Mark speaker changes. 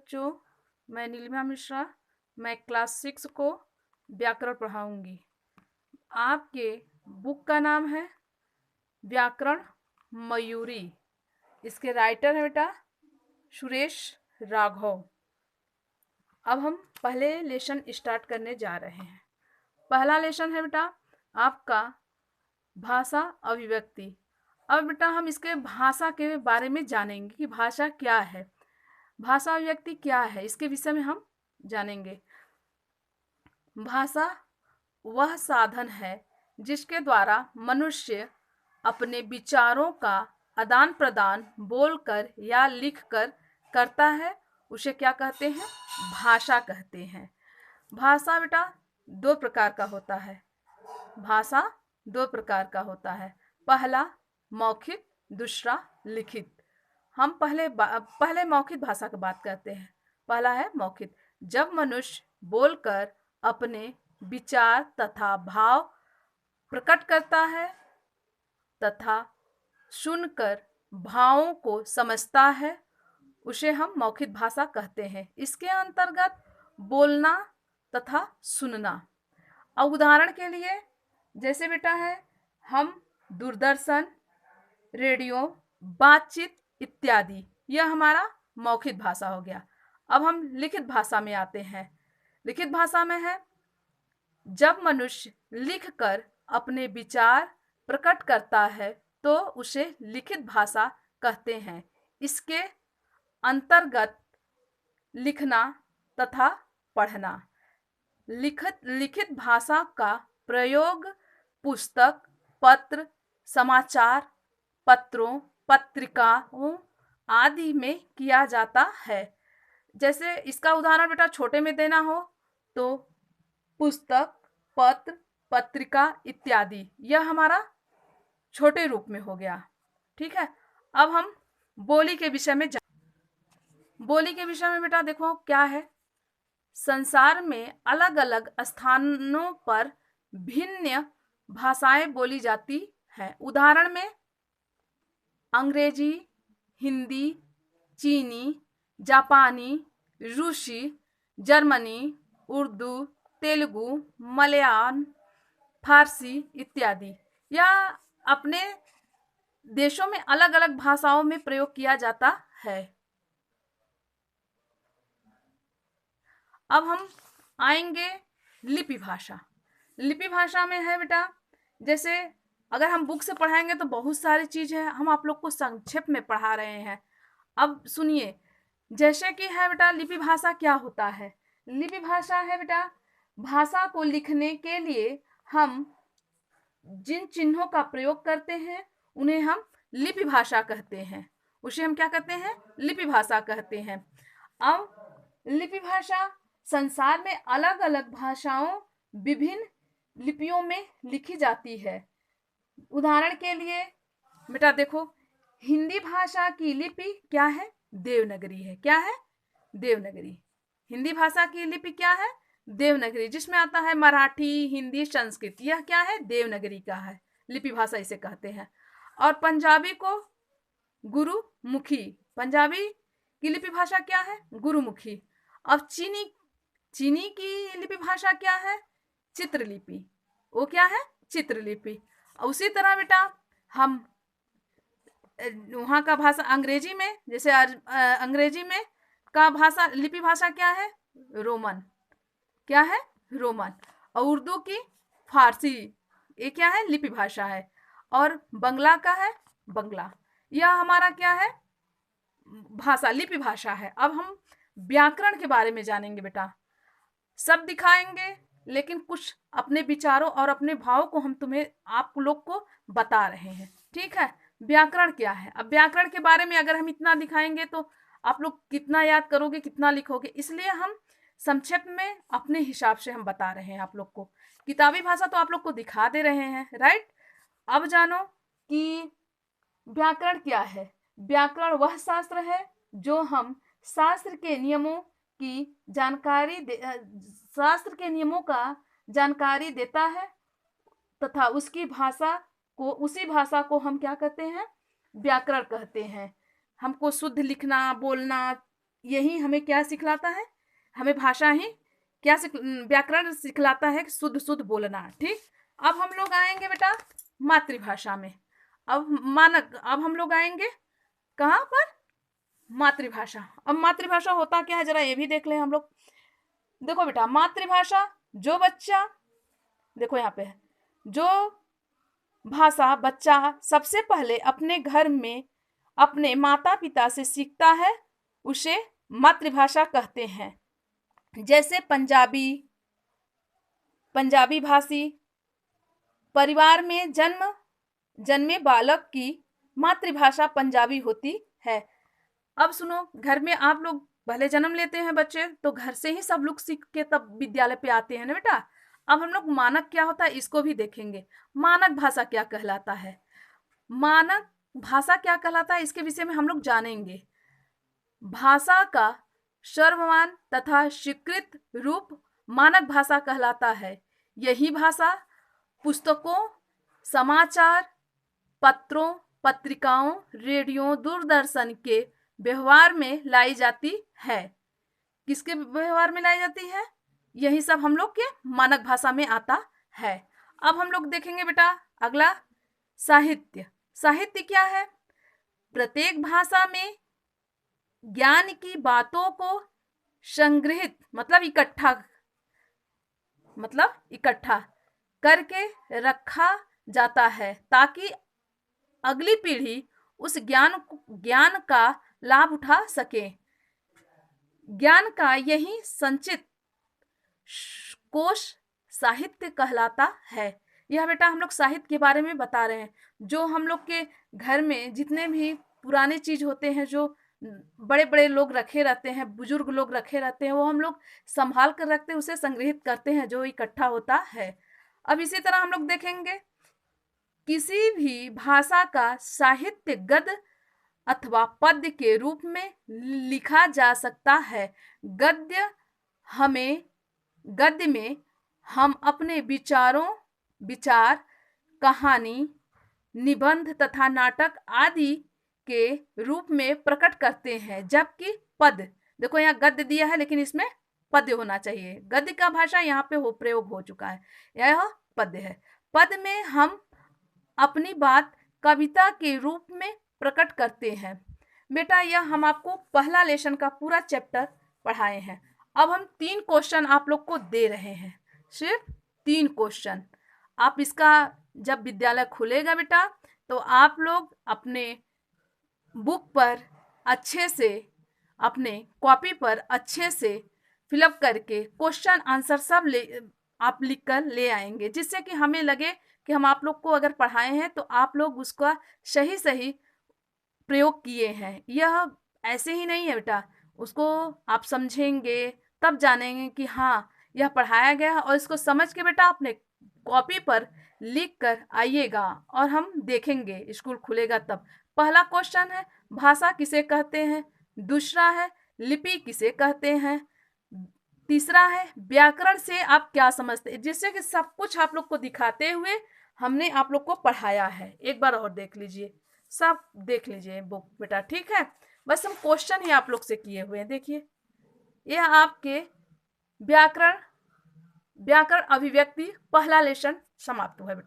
Speaker 1: बच्चों, मैं नीलिमा मिश्रा। मैं क्लास 6 को व्याकरण पढ़ाऊंगी। आपके बुक का नाम है व्याकरण मयूरी। इसके राइटर है बेटा सुरेश राघव। अब हम पहले लेसन स्टार्ट करने जा रहे हैं। पहला लेसन है बेटा आपका भाषा अभिव्यक्ति। अब बेटा हम इसके भाषा के बारे में जानेंगे कि भाषा क्या है, भाषा अभिव्यक्ति क्या है, इसके विषय में हम जानेंगे। भाषा वह साधन है जिसके द्वारा मनुष्य अपने विचारों का आदान प्रदान बोलकर या लिखकर करता है, उसे क्या कहते हैं? भाषा कहते हैं। भाषा बेटा दो प्रकार का होता है। भाषा दो प्रकार का होता है, पहला मौखिक, दूसरा लिखित। हम पहले मौखिक भाषा की बात करते हैं। पहला है मौखिक, जब मनुष्य बोलकर अपने विचार तथा भाव प्रकट करता है तथा सुनकर भावों को समझता है, उसे हम मौखिक भाषा कहते हैं। इसके अंतर्गत बोलना तथा सुनना। अब उदाहरण के लिए जैसे बेटा है हम दूरदर्शन, रेडियो, बातचीत इत्यादि, यह हमारा मौखिक भाषा हो गया। अब हम लिखित भाषा में आते हैं। लिखित भाषा में है जब मनुष्य लिखकर अपने विचार प्रकट करता है तो उसे लिखित भाषा कहते हैं। इसके अंतर्गत लिखना तथा पढ़ना। लिखित भाषा का प्रयोग पुस्तक, पत्र, समाचार पत्रों, पत्रिकाओं आदि में किया जाता है। जैसे इसका उदाहरण बेटा छोटे में देना हो तो पुस्तक, पत्र, पत्रिका इत्यादि, यह हमारा छोटे रूप में हो गया। ठीक है। अब हम बोली के विषय में बोली के विषय में बेटा देखो क्या है। संसार में अलग अलग स्थानों पर भिन्न भाषाएं बोली जाती हैं। उदाहरण में अंग्रेजी, हिंदी, चीनी, जापानी, रूसी, जर्मनी, उर्दू, तेलुगु, मलयालम, फारसी इत्यादि। यह अपने देशों में अलग अलग भाषाओं में प्रयोग किया जाता है। अब हम आएंगे लिपि भाषा। लिपि भाषा में है बेटा जैसे अगर हम बुक से पढ़ाएंगे तो बहुत सारी चीज है, हम आप लोग को संक्षेप में पढ़ा रहे हैं। अब सुनिए, जैसे कि है बेटा लिपि भाषा क्या होता है। लिपि भाषा है बेटा भाषा को लिखने के लिए हम जिन चिन्हों का प्रयोग करते हैं उन्हें हम लिपि भाषा कहते हैं। उसे हम क्या कहते हैं? लिपि भाषा कहते हैं। अब लिपि भाषा संसार में अलग अलग भाषाओं विभिन्न लिपियों में लिखी जाती है। उदाहरण के लिए बेटा देखो, हिंदी भाषा की लिपि क्या है? देवनागरी है। क्या है? देवनागरी। हिंदी भाषा की लिपि क्या है? देवनागरी, जिसमें आता है मराठी, हिंदी, संस्कृत। यह क्या है? देवनागरी का है, लिपि भाषा इसे कहते हैं। और पंजाबी को गुरुमुखी। पंजाबी की लिपि भाषा क्या है? गुरुमुखी। अब चीनी की लिपि भाषा क्या है? चित्रलिपि। वो क्या है? चित्रलिपि। उसी तरह बेटा हम वहाँ का भाषा अंग्रेजी में, जैसे अंग्रेजी में का भाषा लिपि भाषा क्या है? रोमन। क्या है? रोमन। और उर्दू की फारसी, ये क्या है? लिपि भाषा है। और बंगला का है बंगला। यह हमारा क्या है? भाषा, लिपि भाषा है। अब हम व्याकरण के बारे में जानेंगे बेटा। सब दिखाएंगे लेकिन कुछ अपने विचारों और अपने भावों को हम आप लोग को बता रहे हैं। ठीक है। व्याकरण क्या है? अब व्याकरण के बारे में अगर हम इतना दिखाएंगे तो आप लोग कितना याद करोगे, कितना लिखोगे, इसलिए हम संक्षेप में अपने हिसाब से हम बता रहे हैं आप लोग को। किताबी भाषा तो आप लोग को दिखा दे रहे हैं, राइट। अब जानो कि व्याकरण क्या है। व्याकरण वह शास्त्र है जो हम शास्त्र के नियमों का जानकारी देता है तथा उसी भाषा को हम क्या कहते हैं? व्याकरण कहते हैं। हमको शुद्ध लिखना, बोलना, यही हमें क्या सिखलाता है, हमें भाषा ही क्या व्याकरण सिखलाता है कि शुद्ध शुद्ध बोलना। ठीक, अब हम लोग आएंगे बेटा मातृभाषा में। अब हम लोग आएंगे कहाँ पर, मातृभाषा। अब मातृभाषा होता क्या है जरा ये भी देख लें हम लोग। देखो बेटा, मातृभाषा जो बच्चा, देखो यहाँ पे है, जो भाषा बच्चा सबसे पहले अपने घर में अपने माता पिता से सीखता है उसे मातृभाषा कहते हैं। जैसे पंजाबी भाषी परिवार में जन्मे बालक की मातृभाषा पंजाबी होती है। अब सुनो, घर में आप लोग पहले जन्म लेते हैं बच्चे, तो घर से ही सब लोग सीख के तब विद्यालय पे आते हैं ना बेटा। अब हम लोग मानक क्या होता है इसको भी देखेंगे। मानक भाषा क्या कहलाता है, मानक भाषा क्या कहलाता है इसके विषय में हम लोग जानेंगे। भाषा का सर्वमान्य तथा स्वीकृत रूप मानक भाषा कहलाता है। यही भाषा पुस्तकों, समाचार पत्रों, पत्रिकाओं, रेडियो, दूरदर्शन के व्यवहार में लाई जाती है। किसके व्यवहार में लाई जाती है, यही सब हम लोग के मानक भाषा में आता है। अब हम लोग देखेंगे बेटा अगला, साहित्य। साहित्य क्या है, प्रत्येक भाषा में ज्ञान की बातों को संग्रहित मतलब इकट्ठा करके रखा जाता है ताकि अगली पीढ़ी उस ज्ञान का लाभ उठा सके। ज्ञान का यही संचित कोश साहित्य कहलाता है। यह बेटा हम लोग साहित्य के बारे में बता रहे हैं। जो हम लोग के घर में जितने भी पुराने चीज होते हैं, जो बड़े बड़े लोग रखे रहते हैं, बुजुर्ग लोग रखे रहते हैं, वो हम लोग संभाल कर रखते हैं, उसे संग्रहित करते हैं जो इकट्ठा होता है। अब इसी तरह हम लोग देखेंगे, किसी भी भाषा का साहित्य गद्य अथवा पद्य के रूप में लिखा जा सकता है। गद्य में हम अपने विचार, कहानी, निबंध तथा नाटक आदि के रूप में प्रकट करते हैं। जबकि पद्य, देखो यहाँ गद्य दिया है लेकिन इसमें पद्य होना चाहिए। गद्य का भाषा यहाँ पे प्रयोग हो चुका है, यह पद्य है। पद्य में हम अपनी बात कविता के रूप में प्रकट करते हैं। बेटा यह हम आपको पहला लेसन का पूरा चैप्टर पढ़ाए हैं। अब हम 3 क्वेश्चन आप लोग को दे रहे हैं, सिर्फ 3 क्वेश्चन। आप इसका जब विद्यालय खुलेगा बेटा तो आप लोग अपने बुक पर अच्छे से, अपने कॉपी पर अच्छे से फिलअप करके क्वेश्चन आंसर सब आप लिख कर ले आएंगे, जिससे कि हमें लगे कि हम आप लोग को अगर पढ़ाए हैं तो आप लोग उसका सही प्रयोग किए हैं। यह ऐसे ही नहीं है बेटा, उसको आप समझेंगे तब जानेंगे कि हाँ यह पढ़ाया गया है, और इसको समझ के बेटा अपने कॉपी पर लिख कर आइएगा और हम देखेंगे स्कूल खुलेगा तब। पहला क्वेश्चन है भाषा किसे कहते हैं, दूसरा है लिपि किसे कहते हैं, तीसरा है व्याकरण से आप क्या समझते हैं, जिससे कि सब कुछ आप लोग को दिखाते हुए हमने आप लोग को पढ़ाया है। एक बार और देख लीजिए, सब देख लीजिए बुक बेटा, ठीक है। बस हम क्वेश्चन ही आप लोग से किए हुए हैं। देखिए यह आपके व्याकरण अभिव्यक्ति पहला लेसन समाप्त हुआ बेटा।